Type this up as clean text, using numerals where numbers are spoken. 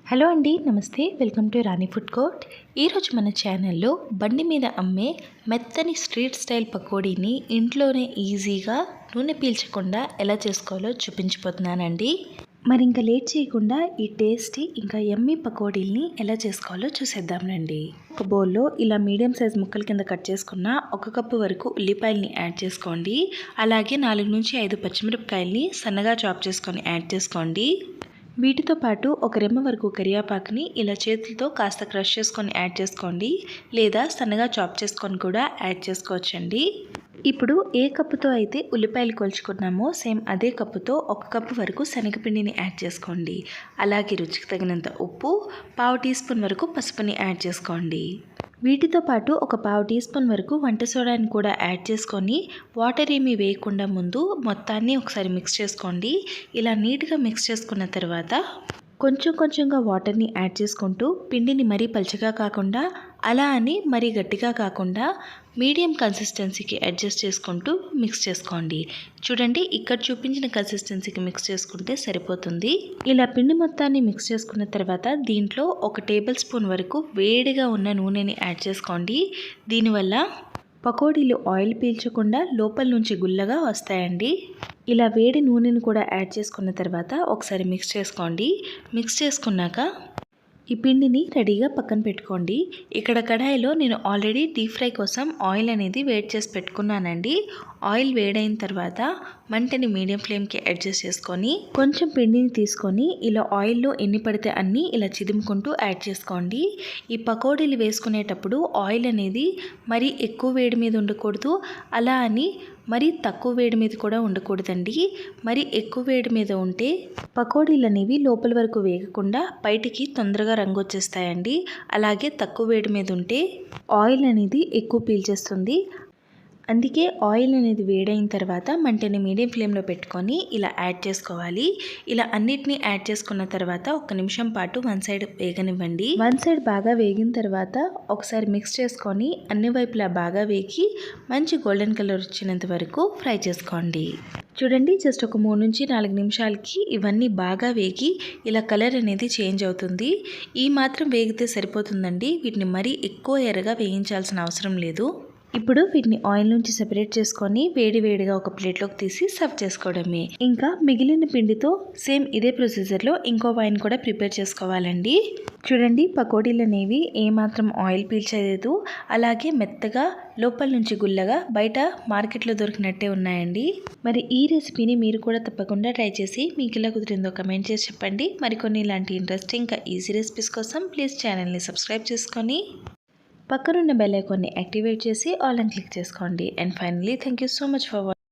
Hello అండి, నమస్తే. Welcome to Rani food court. ఈరోజు మన ఛానల్లో బండి మీద అమ్మే మెత్తని స్ట్రీట్ స్టైల్ పకోడీని ఇంట్లోనే ఈజీగా నూనె పీల్చకుండా ఎలా చేసుకోవాలో చూపించిపోతున్నానండి. మరి ఇంకా లేట్ చేయకుండా ఈ టేస్టీ ఇంకా యమ్మీ పకోడీల్ని ఎలా చేసుకోవాలో చూసేద్దాంనండి. ఒక బౌల్లో ఇలా మీడియం సైజ్ ముక్కల కింద కట్ చేసుకున్న 1 కప్పు వరకు ఉల్లిపాయల్ని యాడ్ చేసుకోండి. అలాగే 4 నుంచి 5 పచ్చిమిరపకాయల్ని సన్నగా చాప్ చేసుకొని యాడ్ చేసుకోండి. వీటితో పాటు ఒక రెమ్మ వరకు కరివేపాకుని ఇలా చేతులతో కాస్త క్రష్ చేసుకొని యాడ్ చేసుకోండి, లేదా సన్నగా చాప్ చేసుకొని కూడా యాడ్ చేసుకోవచ్చండి. ఇప్పుడు ఏ కప్పుతో అయితే ఉల్లిపాయలు కొలుచుకున్నామో సేమ్ అదే కప్పుతో 1 కప్పు వరకు శనగపిండిని యాడ్ చేసుకోండి. అలాగే రుచికి తగినంత ఉప్పు, 1/2 టీ స్పూన్ వరకు పసుపుని యాడ్ చేసుకోండి. వీటితో పాటు ఒక 1/2 టీ స్పూన్ వరకు వంట సోడాని కూడా యాడ్ చేసుకొని వాటర్ ఏమీ వేయకుండా ముందు మొత్తాన్ని ఒకసారి మిక్స్ చేసుకోండి. ఇలా నీట్గా మిక్స్ చేసుకున్న తర్వాత కొంచెంగా వాటర్ని యాడ్ చేసుకుంటూ పిండిని మరీ పలుచగా కాకుండా అలా అని మరీ గట్టిగా కాకుండా మీడియం కన్సిస్టెన్సీకి అడ్జస్ట్ చేసుకుంటూ మిక్స్ చేసుకోండి. చూడండి, ఇక్కడ చూపించిన కన్సిస్టెన్సీకి మిక్స్ చేసుకుంటే సరిపోతుంది. ఇలా పిండి మొత్తాన్ని మిక్స్ చేసుకున్న తర్వాత దీంట్లో 1 టేబుల్ స్పూన్ వరకు వేడిగా ఉన్న నూనెని యాడ్ చేసుకోండి. దీనివల్ల పకోడీలు ఆయిల్ పీల్చకుండా లోపల నుంచి గుల్లగా వస్తాయండి. ఇలా వేడి నూనెని కూడా యాడ్ చేసుకున్న తర్వాత ఒకసారి మిక్స్ చేసుకోండి. మిక్స్ చేసుకున్నాక ఈ పిండిని రెడీగా పక్కన పెట్టుకోండి. ఇక్కడ కడాయిలో నేను ఆల్రెడీ డీప్ ఫ్రై కోసం ఆయిల్ అనేది వేడి చేసి పెట్టుకున్నానండి. ఆయిల్ వేడైన తర్వాత మంటని మీడియం ఫ్లేమ్కి అడ్జస్ట్ చేసుకొని కొంచెం పిండిని తీసుకొని ఇలా ఆయిల్లో ఎన్ని పడితే అన్నీ ఇలా చిదుముకుంటూ యాడ్ చేసుకోండి. ఈ పకోడీలు వేసుకునేటప్పుడు ఆయిల్ అనేది మరీ ఎక్కువ వేడి మీద ఉండకూడదు, అలా అని మరీ తక్కువ వేడి మీద కూడా ఉండకూడదండి. మరి ఎక్కువ వేడి మీద ఉంటే పకోడీలు అనేవి లోపల వరకు వేగకుండా బయటికి తొందరగా రంగు వచ్చేస్తాయండి. అలాగే తక్కువ వేడి మీద ఉంటే ఆయిల్ అనేది ఎక్కువ పీల్చేస్తుంది. అందుకే ఆయిల్ అనేది వేడైన తర్వాత మంటని మీడియం ఫ్లేమ్లో పెట్టుకొని ఇలా యాడ్ చేసుకోవాలి. ఇలా అన్నిటినీ యాడ్ చేసుకున్న తర్వాత 1 నిమిషం పాటు వన్ సైడ్ వేగనివ్వండి. వన్ సైడ్ బాగా వేగిన తర్వాత ఒకసారి మిక్స్ చేసుకొని అన్ని వైపులా బాగా వేగి మంచి గోల్డెన్ కలర్ వచ్చినంత వరకు ఫ్రై చేసుకోండి. చూడండి, జస్ట్ ఒక 3 నుంచి 4 నిమిషాలకి ఇవన్నీ బాగా వేగి ఇలా కలర్ అనేది చేంజ్ అవుతుంది. ఈ మాత్రం వేగితే సరిపోతుందండి. వీటిని మరీ ఎక్కువ ఎర్రగా వేయించాల్సిన అవసరం లేదు. ఇప్పుడు వీటిని ఆయిల్ నుంచి సెపరేట్ చేసుకొని వేడిగా ఒక ప్లేట్లోకి తీసి సర్వ్ చేసుకోవడమే. ఇంకా మిగిలిన పిండితో సేమ్ ఇదే ప్రొసీజర్లో ఇంకో వైన్ కూడా ప్రిపేర్ చేసుకోవాలండి. చూడండి, పకోడీలు అనేవి ఏమాత్రం ఆయిల్ పీల్చలేదు, అలాగే మెత్తగా లోపల నుంచి గుల్లగా బయట మార్కెట్లో దొరికినట్టే ఉన్నాయండి. మరి ఈ రెసిపీని మీరు కూడా తప్పకుండా ట్రై చేసి మీకు ఇలా కుదిరిందో కమెంట్ చేసి చెప్పండి. మరికొన్ని ఇలాంటి ఇంట్రెస్టింగ్ ఇంకా ఈజీ రెసిపీస్ కోసం ప్లీజ్ ఛానల్ని సబ్స్క్రైబ్ చేసుకొని పక్కనున్న బెల్ ఐకాన్ని యాక్టివేట్ చేసి ఆల్ అని క్లిక్ చేసుకోండి. And finally thank you so much for watching.